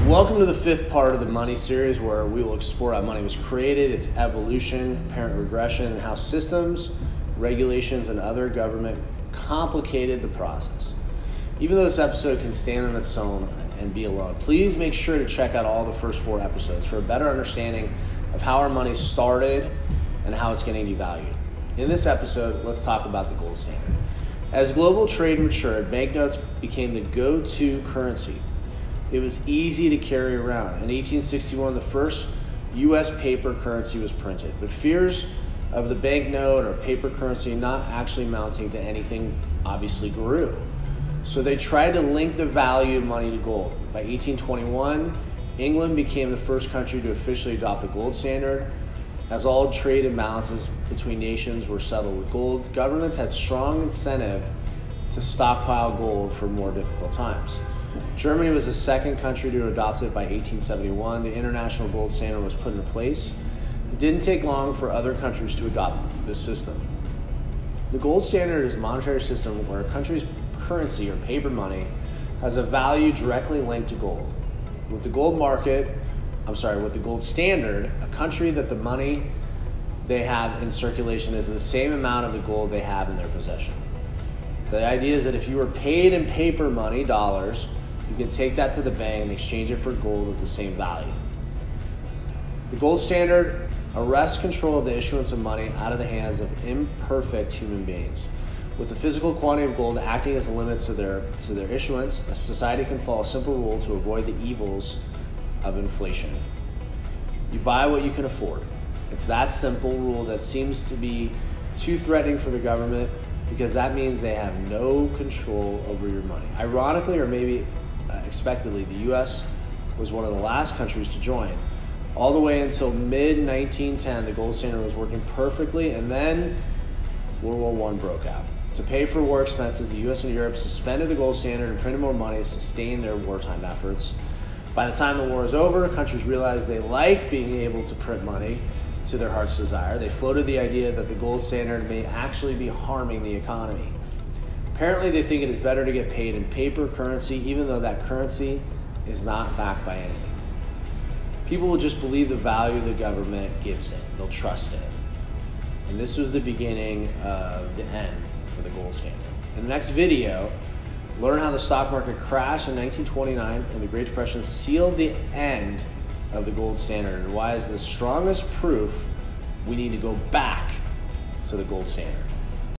Welcome to the fifth part of the money series, where we will explore how money was created, its evolution, apparent regression, and how systems, regulations, and other government complicated the process. Even though this episode can stand on its own and be alone, please make sure to check out all the first four episodes for a better understanding of how our money started and how it's getting devalued. In this episode, let's talk about the gold standard. As global trade matured, banknotes became the go-to currency. It was easy to carry around. In 1861, the first U.S. paper currency was printed, but fears of the banknote or paper currency not actually amounting to anything obviously grew. So they tried to link the value of money to gold. By 1821, England became the first country to officially adopt a gold standard. As all trade imbalances between nations were settled with gold, governments had strong incentive to stockpile gold for more difficult times. Germany was the second country to adopt it by 1871. The international gold standard was put into place. It didn't take long for other countries to adopt this system. The gold standard is a monetary system where a country's currency or paper money has a value directly linked to gold. With the gold standard, a country that the money they have in circulation is the same amount of the gold they have in their possession. The idea is that if you were paid in paper money, dollars, you can take that to the bank and exchange it for gold at the same value. The gold standard arrests control of the issuance of money out of the hands of imperfect human beings. With the physical quantity of gold acting as a limit to their issuance, a society can follow a simple rule to avoid the evils of inflation. You buy what you can afford. It's that simple rule that seems to be too threatening for the government, because that means they have no control over your money. Ironically, or maybe expectedly, the U.S. was one of the last countries to join. All the way until mid-1910, the gold standard was working perfectly, and then World War I broke out. To pay for war expenses, the U.S. and Europe suspended the gold standard and printed more money to sustain their wartime efforts. By the time the war was over, countries realized they liked being able to print money to their heart's desire. They floated the idea that the gold standard may actually be harming the economy. Apparently, they think it is better to get paid in paper currency, even though that currency is not backed by anything. People will just believe the value the government gives it. They'll trust it. And this was the beginning of the end for the gold standard. In the next video, learn how the stock market crashed in 1929 and the Great Depression sealed the end of the gold standard, and why is the strongest proof we need to go back to the gold standard.